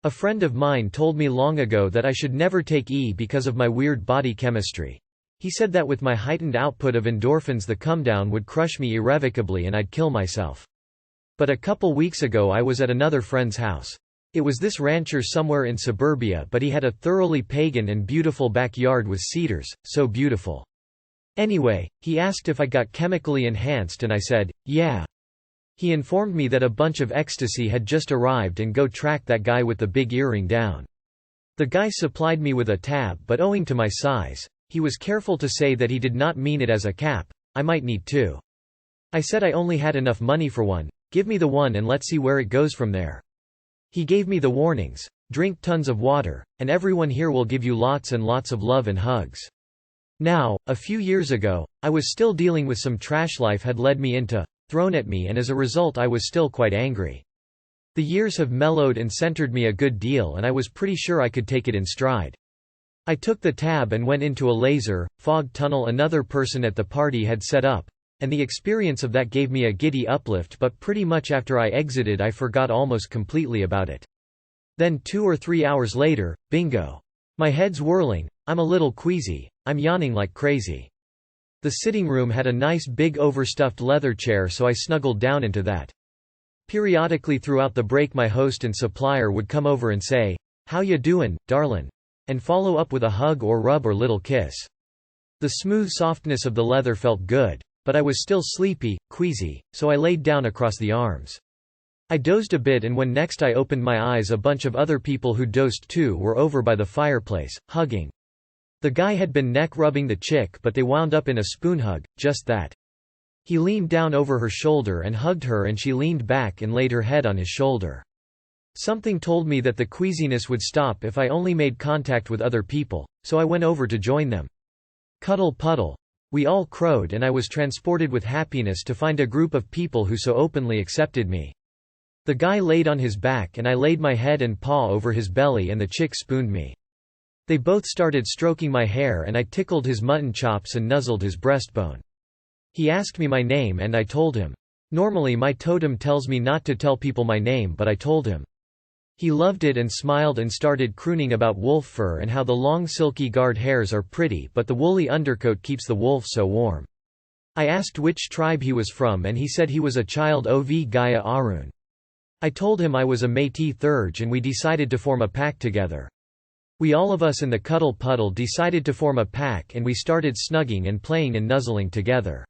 A friend of mine told me long ago that I should never take E because of my weird body chemistry. He said that with my heightened output of endorphins the comedown would crush me irrevocably and I'd kill myself. But a couple weeks ago I was at another friend's house. It was this rancher somewhere in suburbia, but he had a thoroughly pagan and beautiful backyard with cedars, so beautiful. Anyway, he asked if I got chemically enhanced and I said, yeah. He informed me that a bunch of ecstasy had just arrived and go track that guy with the big earring down. The guy supplied me with a tab, but owing to my size, he was careful to say that he did not mean it as a cap. I might need two. I said I only had enough money for one. Give me the one and let's see where it goes from there. He gave me the warnings. Drink tons of water, and everyone here will give you lots and lots of love and hugs. Now, a few years ago, I was still dealing with some trash life had led me into, thrown at me, and as a result I was still quite angry. The years have mellowed and centered me a good deal and I was pretty sure I could take it in stride. I took the tab and went into a laser, fog tunnel another person at the party had set up, and the experience of that gave me a giddy uplift, but pretty much after I exited I forgot almost completely about it. Then 2 or 3 hours later, bingo. My head's whirling, I'm a little queasy, I'm yawning like crazy. The sitting room had a nice big overstuffed leather chair, so I snuggled down into that. Periodically throughout the break my host and supplier would come over and say, "How ya doin', darlin'?" and follow up with a hug or rub or little kiss. The smooth softness of the leather felt good, but I was still sleepy, queasy, so I laid down across the arms. I dozed a bit, and when next I opened my eyes a bunch of other people who dozed too were over by the fireplace, hugging. The guy had been neck-rubbing the chick, but they wound up in a spoon hug, just that. He leaned down over her shoulder and hugged her, and she leaned back and laid her head on his shoulder. Something told me that the queasiness would stop if I only made contact with other people, so I went over to join them. Cuddle puddle. We all crowed, and I was transported with happiness to find a group of people who so openly accepted me. The guy laid on his back and I laid my head and paw over his belly, and the chick spooned me. They both started stroking my hair and I tickled his mutton chops and nuzzled his breastbone. He asked me my name and I told him. Normally my totem tells me not to tell people my name, but I told him. He loved it and smiled and started crooning about wolf fur and how the long silky guard hairs are pretty, but the woolly undercoat keeps the wolf so warm. I asked which tribe he was from and he said he was a child of Gaia Arun. I told him I was a Métis Theurg and we decided to form a pack together. We all of us in the cuddle puddle decided to form a pack and we started snugging and playing and nuzzling together.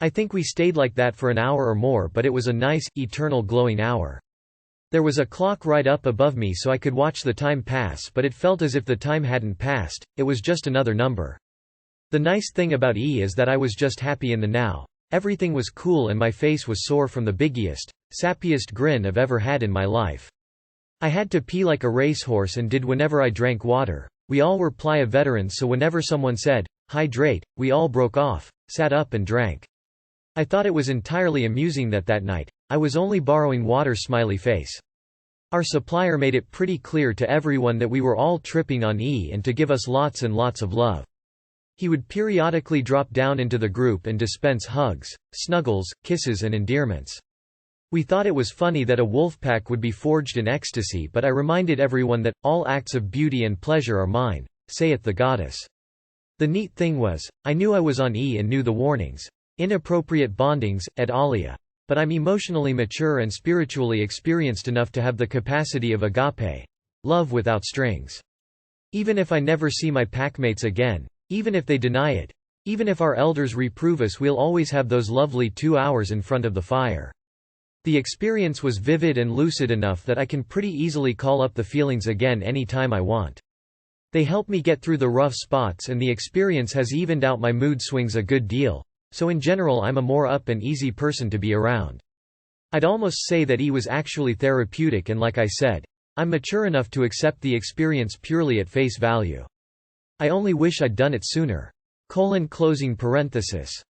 I think we stayed like that for an hour or more, but it was a nice, eternal glowing hour. There was a clock right up above me so I could watch the time pass, but it felt as if the time hadn't passed, it was just another number. The nice thing about E is that I was just happy in the now. Everything was cool and my face was sore from the biggiest, sappiest grin I've ever had in my life. I had to pee like a racehorse and did whenever I drank water. We all were playa veterans, so whenever someone said, "Hydrate," we all broke off, sat up and drank. I thought it was entirely amusing that night, I was only borrowing water smiley face. Our supplier made it pretty clear to everyone that we were all tripping on E and to give us lots and lots of love. He would periodically drop down into the group and dispense hugs, snuggles, kisses and endearments. We thought it was funny that a wolfpack would be forged in ecstasy, but I reminded everyone that, all acts of beauty and pleasure are mine, saith the goddess. The neat thing was, I knew I was on E and knew the warnings. Inappropriate bondings, et alia. But I'm emotionally mature and spiritually experienced enough to have the capacity of agape. Love without strings. Even if I never see my packmates again, even if they deny it, even if our elders reprove us, we'll always have those lovely 2 hours in front of the fire. The experience was vivid and lucid enough that I can pretty easily call up the feelings again anytime I want. They help me get through the rough spots, and the experience has evened out my mood swings a good deal, so in general I'm a more up and easy person to be around. I'd almost say that E was actually therapeutic, and like I said, I'm mature enough to accept the experience purely at face value. I only wish I'd done it sooner. Closing parenthesis.